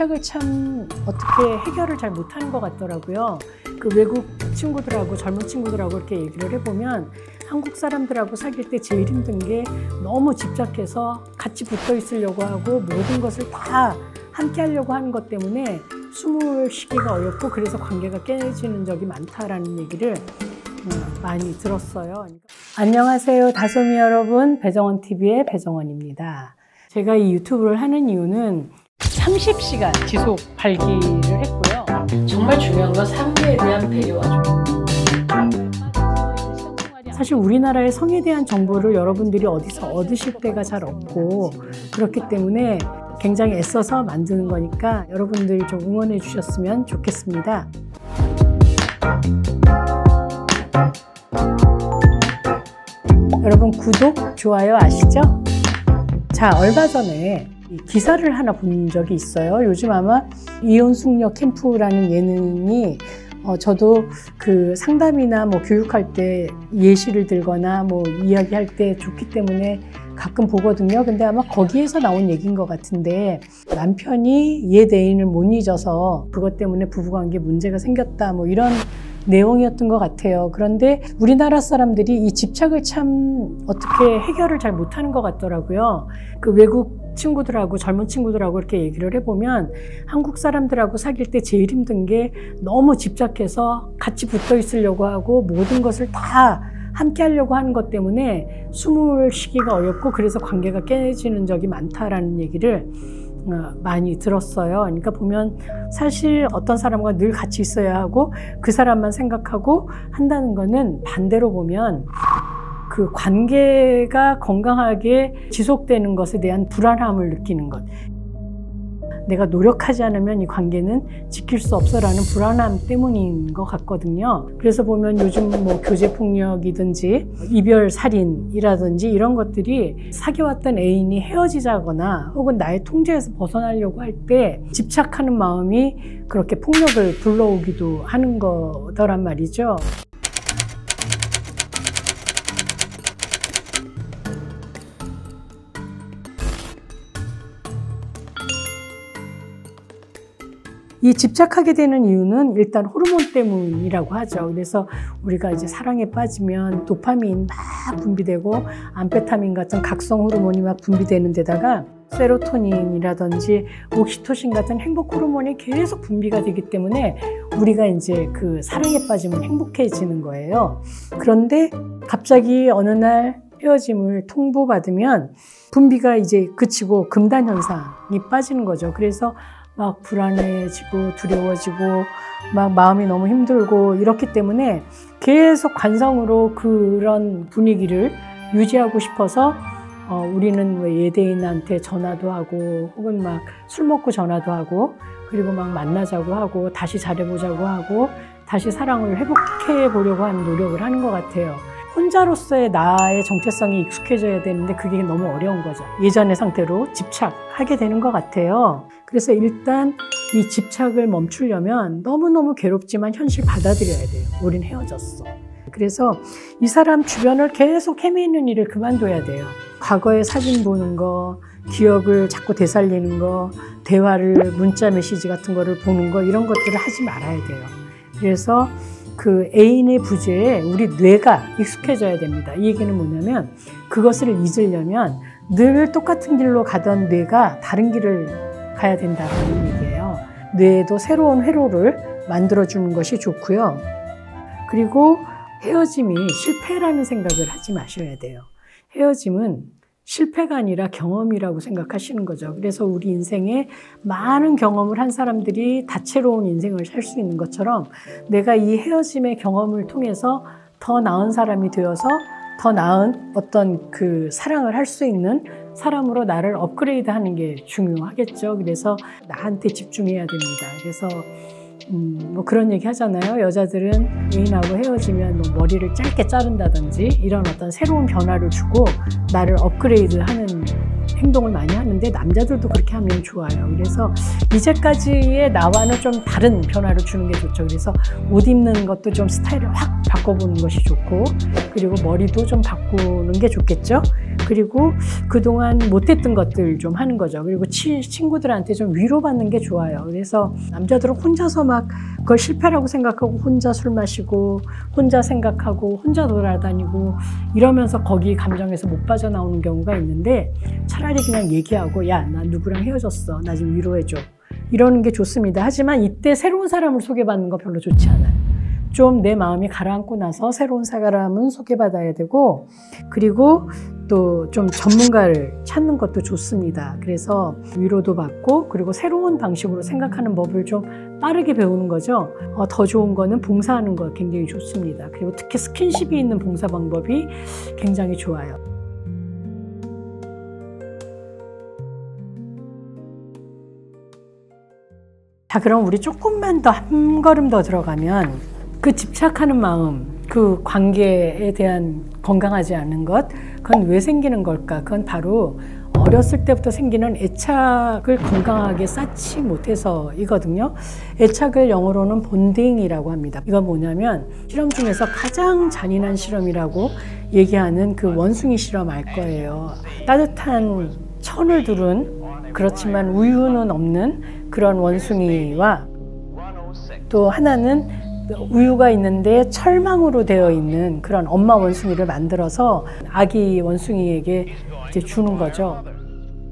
집착을 참 어떻게 해결을 잘 못하는 것 같더라고요. 그 외국 친구들하고 젊은 친구들하고 이렇게 얘기를 해보면 한국 사람들하고 사귈 때 제일 힘든 게 너무 집착해서 같이 붙어 있으려고 하고 모든 것을 다 함께 하려고 하는 것 때문에 숨을 쉬기가 어렵고 그래서 관계가 깨지는 적이 많다라는 얘기를 많이 들었어요. 안녕하세요, 다솜이 여러분. 배정원TV의 배정원입니다. 제가 이 유튜브를 하는 이유는 30시간 지속 발기를 했고요. 정말 중요한 건 상대에 대한 배려와 사실 우리나라의 성에 대한 정보를 여러분들이 어디서 얻으실 때가 잘 없고 그렇기 때문에 굉장히 애써서 만드는 거니까 여러분들이 좀 응원해 주셨으면 좋겠습니다. 여러분 구독, 좋아요 아시죠? 자, 얼마 전에 기사를 하나 본 적이 있어요. 요즘 아마 이혼숙녀 캠프라는 예능이 저도 그 상담이나 뭐 교육할 때 예시를 들거나 뭐 이야기할 때 좋기 때문에 가끔 보거든요. 근데 아마 거기에서 나온 얘기인 것 같은데 남편이 옛 애인을 못 잊어서 그것 때문에 부부관계에 문제가 생겼다 뭐 이런 내용이었던 것 같아요. 그런데 우리나라 사람들이 이 집착을 참 어떻게 해결을 잘 못하는 것 같더라고요. 그 외국 친구들하고 젊은 친구들하고 이렇게 얘기를 해보면 한국 사람들하고 사귈 때 제일 힘든 게 너무 집착해서 같이 붙어 있으려고 하고 모든 것을 다 함께 하려고 하는 것 때문에 숨을 쉬기가 어렵고 그래서 관계가 깨지는 적이 많다라는 얘기를 많이 들었어요. 그러니까 보면 사실 어떤 사람과 늘 같이 있어야 하고 그 사람만 생각하고 한다는 거는 반대로 보면 그 관계가 건강하게 지속되는 것에 대한 불안함을 느끼는 것. 내가 노력하지 않으면 이 관계는 지킬 수 없어라는 불안함 때문인 것 같거든요. 그래서 보면 요즘 뭐 교제폭력이든지 이별살인이라든지 이런 것들이 사귀어왔던 애인이 헤어지자거나 혹은 나의 통제에서 벗어나려고 할 때 집착하는 마음이 그렇게 폭력을 불러오기도 하는 거더란 말이죠. 이 집착하게 되는 이유는 일단 호르몬 때문이라고 하죠. 그래서 우리가 이제 사랑에 빠지면 도파민 막 분비되고 암페타민 같은 각성 호르몬이 막 분비되는 데다가 세로토닌이라든지 옥시토신 같은 행복 호르몬이 계속 분비가 되기 때문에 우리가 이제 그 사랑에 빠지면 행복해지는 거예요. 그런데 갑자기 어느 날 헤어짐을 통보받으면 분비가 이제 그치고 금단 현상이 빠지는 거죠. 그래서 막 불안해지고 두려워지고 막 마음이 너무 힘들고 이렇기 때문에 계속 관성으로 그런 분위기를 유지하고 싶어서 우리는 왜 예대인한테 전화도 하고 혹은 막 술 먹고 전화도 하고 그리고 막 만나자고 하고 다시 잘해보자고 하고 다시 사랑을 회복해 보려고 하는 노력을 하는 것 같아요. 혼자로서의 나의 정체성이 익숙해져야 되는데 그게 너무 어려운 거죠. 예전의 상태로 집착하게 되는 것 같아요. 그래서 일단 이 집착을 멈추려면 너무너무 괴롭지만 현실 받아들여야 돼요. 우린 헤어졌어. 그래서 이 사람 주변을 계속 헤매는 일을 그만둬야 돼요. 과거의 사진 보는 거, 기억을 자꾸 되살리는 거, 대화를 문자 메시지 같은 거를 보는 거 이런 것들을 하지 말아야 돼요. 그래서 그 애인의 부재에 우리 뇌가 익숙해져야 됩니다. 이 얘기는 뭐냐면 그것을 잊으려면 늘 똑같은 길로 가던 뇌가 다른 길을 가야 된다는 얘기예요. 뇌에도 새로운 회로를 만들어주는 것이 좋고요. 그리고 헤어짐이 실패라는 생각을 하지 마셔야 돼요. 헤어짐은 실패가 아니라 경험이라고 생각하시는 거죠. 그래서 우리 인생에 많은 경험을 한 사람들이 다채로운 인생을 살 수 있는 것처럼 내가 이 헤어짐의 경험을 통해서 더 나은 사람이 되어서 더 나은 어떤 그 사랑을 할 수 있는 사람으로 나를 업그레이드 하는 게 중요하겠죠. 그래서 나한테 집중해야 됩니다. 그래서 뭐 그런 얘기 하잖아요. 여자들은 애인하고 헤어지면 뭐 머리를 짧게 자른다든지 이런 어떤 새로운 변화를 주고 나를 업그레이드 하는 행동을 많이 하는데 남자들도 그렇게 하면 좋아요. 그래서 이제까지의 나와는 좀 다른 변화를 주는 게 좋죠. 그래서 옷 입는 것도 좀 스타일을 확 바꿔보는 것이 좋고, 그리고 머리도 좀 바꾸는 게 좋겠죠. 그리고 그동안 못했던 것들 좀 하는 거죠. 그리고 친구들한테 좀 위로받는 게 좋아요. 그래서 남자들은 혼자서 막 그걸 실패라고 생각하고 혼자 술 마시고 혼자 생각하고 혼자 돌아다니고 이러면서 거기 감정에서 못 빠져나오는 경우가 있는데, 차라리 그냥 얘기하고 야, 나 누구랑 헤어졌어. 나 좀 위로해줘. 이러는 게 좋습니다. 하지만 이때 새로운 사람을 소개받는 거 별로 좋지 않아요. 좀 내 마음이 가라앉고 나서 새로운 사람은 소개받아야 되고, 그리고 또 좀 전문가를 찾는 것도 좋습니다. 그래서 위로도 받고, 그리고 새로운 방식으로 생각하는 법을 좀 빠르게 배우는 거죠. 더 좋은 거는 봉사하는 거 굉장히 좋습니다. 그리고 특히 스킨십이 있는 봉사 방법이 굉장히 좋아요. 자, 그럼 우리 조금만 더 한 걸음 더 들어가면 그 집착하는 마음, 그 관계에 대한 건강하지 않은 것, 그건 왜 생기는 걸까? 그건 바로 어렸을 때부터 생기는 애착을 건강하게 쌓지 못해서이거든요. 애착을 영어로는 본딩이라고 합니다. 이건 뭐냐면 실험 중에서 가장 잔인한 실험이라고 얘기하는 그 원숭이 실험 알 거예요. 따뜻한 천을 두른, 그렇지만 우유는 없는 그런 원숭이와, 또 하나는 우유가 있는데 철망으로 되어 있는 그런 엄마 원숭이를 만들어서 아기 원숭이에게 이제 주는 거죠.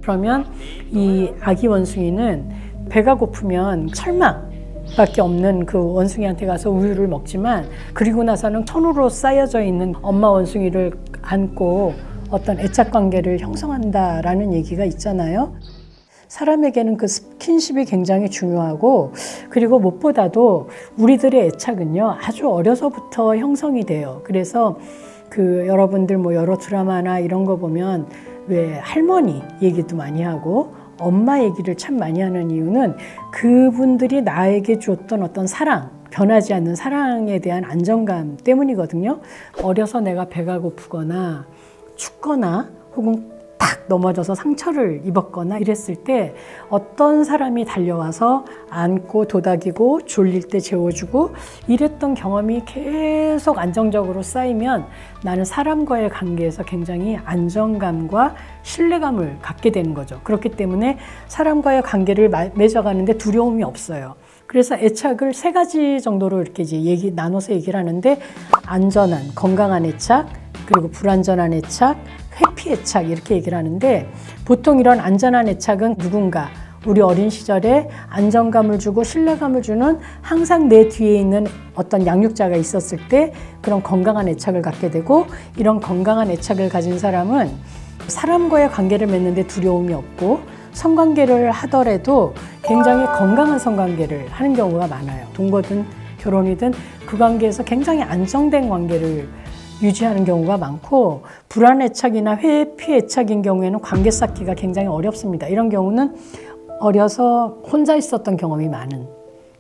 그러면 이 아기 원숭이는 배가 고프면 철망밖에 없는 그 원숭이한테 가서 우유를 먹지만, 그리고 나서는 천으로 쌓여져 있는 엄마 원숭이를 안고 어떤 애착 관계를 형성한다라는 얘기가 있잖아요. 사람에게는 그 스킨십이 굉장히 중요하고, 그리고 무엇보다도 우리들의 애착은요 아주 어려서부터 형성이 돼요. 그래서 그 여러분들 뭐 여러 드라마나 이런 거 보면 왜 할머니 얘기도 많이 하고 엄마 얘기를 참 많이 하는 이유는 그분들이 나에게 줬던 어떤 사랑, 변하지 않는 사랑에 대한 안정감 때문이거든요. 어려서 내가 배가 고프거나 춥거나 혹은 탁 넘어져서 상처를 입었거나 이랬을 때 어떤 사람이 달려와서 안고 도닥이고 졸릴 때 재워주고 이랬던 경험이 계속 안정적으로 쌓이면 나는 사람과의 관계에서 굉장히 안정감과 신뢰감을 갖게 되는 거죠. 그렇기 때문에 사람과의 관계를 맺어가는데 두려움이 없어요. 그래서 애착을 3가지 정도로 이렇게 이제 나눠서 얘기를 하는데, 안전한, 건강한 애착, 그리고 불안전한 애착, 회피 애착 이렇게 얘기를 하는데, 보통 이런 안전한 애착은 누군가 우리 어린 시절에 안정감을 주고 신뢰감을 주는 항상 내 뒤에 있는 어떤 양육자가 있었을 때 그런 건강한 애착을 갖게 되고, 이런 건강한 애착을 가진 사람은 사람과의 관계를 맺는데 두려움이 없고 성관계를 하더라도 굉장히 건강한 성관계를 하는 경우가 많아요. 동거든 결혼이든 그 관계에서 굉장히 안정된 관계를 유지하는 경우가 많고, 불안애착이나 회피애착인 경우에는 관계 쌓기가 굉장히 어렵습니다. 이런 경우는 어려서 혼자 있었던 경험이 많은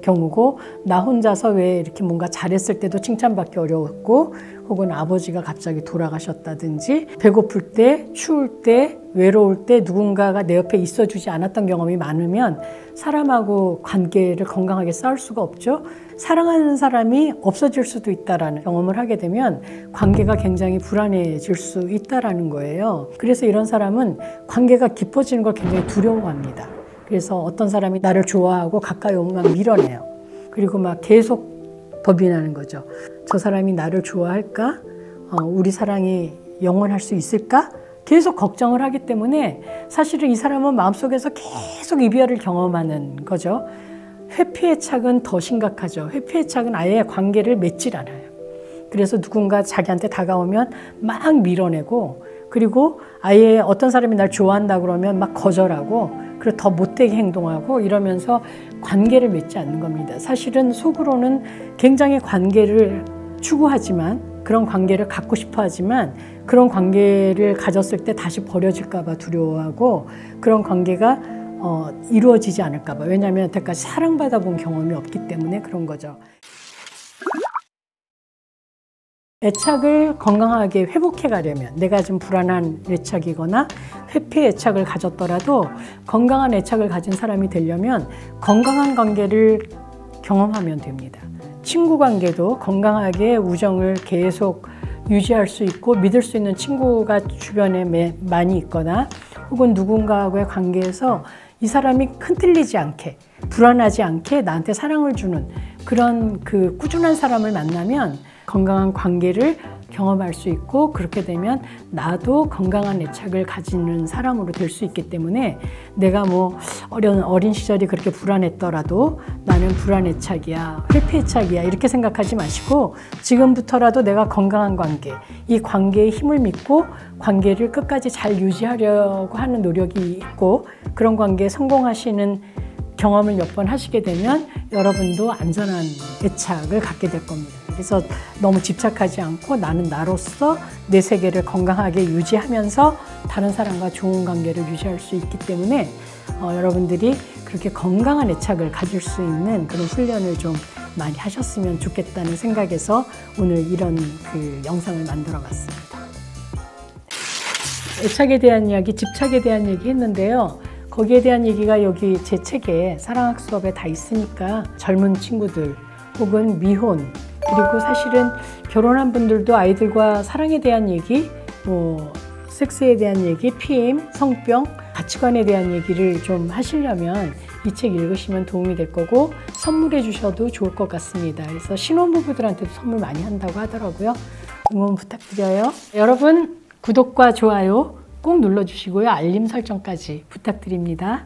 경우고, 나 혼자서 왜 이렇게 뭔가 잘했을 때도 칭찬받기 어려웠고, 혹은 아버지가 갑자기 돌아가셨다든지 배고플 때, 추울 때, 외로울 때 누군가가 내 옆에 있어주지 않았던 경험이 많으면 사람하고 관계를 건강하게 쌓을 수가 없죠. 사랑하는 사람이 없어질 수도 있다라는 경험을 하게 되면 관계가 굉장히 불안해질 수 있다라는 거예요. 그래서 이런 사람은 관계가 깊어지는 걸 굉장히 두려워합니다. 그래서 어떤 사람이 나를 좋아하고 가까이 오면 밀어내요. 그리고 막 계속 법이 나는 거죠. 저 사람이 나를 좋아할까? 우리 사랑이 영원할 수 있을까? 계속 걱정을 하기 때문에 사실은 이 사람은 마음속에서 계속 이별을 경험하는 거죠. 회피애착은 더 심각하죠. 회피애착은 아예 관계를 맺질 않아요. 그래서 누군가 자기한테 다가오면 막 밀어내고, 그리고 아예 어떤 사람이 날 좋아한다 그러면 막 거절하고, 그리고 더 못되게 행동하고 이러면서 관계를 맺지 않는 겁니다. 사실은 속으로는 굉장히 관계를 추구하지만, 그런 관계를 갖고 싶어 하지만, 그런 관계를 가졌을 때 다시 버려질까 봐 두려워하고, 그런 관계가 이루어지지 않을까 봐. 왜냐하면 여태까지 사랑받아 본 경험이 없기 때문에 그런 거죠. 애착을 건강하게 회복해 가려면 내가 좀 불안한 애착이거나 회피 애착을 가졌더라도 건강한 애착을 가진 사람이 되려면 건강한 관계를 경험하면 됩니다. 친구 관계도 건강하게 우정을 계속 유지할 수 있고 믿을 수 있는 친구가 주변에 많이 있거나 혹은 누군가와의 관계에서 이 사람이 흔들리지 않게 불안하지 않게 나한테 사랑을 주는 그런 그 꾸준한 사람을 만나면 건강한 관계를 경험할 수 있고 그렇게 되면 나도 건강한 애착을 가지는 사람으로 될 수 있기 때문에 내가 뭐 어린 시절이 그렇게 불안했더라도 나는 불안 애착이야, 회피 애착이야 이렇게 생각하지 마시고 지금부터라도 내가 건강한 관계, 이 관계의 힘을 믿고 관계를 끝까지 잘 유지하려고 하는 노력이 있고 그런 관계에 성공하시는 경험을 몇 번 하시게 되면 여러분도 안전한 애착을 갖게 될 겁니다. 그래서 너무 집착하지 않고 나는 나로서 내 세계를 건강하게 유지하면서 다른 사람과 좋은 관계를 유지할 수 있기 때문에 여러분들이 그렇게 건강한 애착을 가질 수 있는 그런 훈련을 좀 많이 하셨으면 좋겠다는 생각에서 오늘 이런 그 영상을 만들어 봤습니다. 애착에 대한 이야기, 집착에 대한 얘기 했는데요. 거기에 대한 얘기가 여기 제 책에 사랑학 수업에 다 있으니까 젊은 친구들 혹은 미혼 그리고 사실은 결혼한 분들도 아이들과 사랑에 대한 얘기, 뭐 섹스에 대한 얘기, 피임, 성병, 가치관에 대한 얘기를 좀 하시려면 이 책 읽으시면 도움이 될 거고 선물해 주셔도 좋을 것 같습니다. 그래서 신혼부부들한테도 선물 많이 한다고 하더라고요. 응원 부탁드려요. 여러분 구독과 좋아요 꼭 눌러주시고요. 알림 설정까지 부탁드립니다.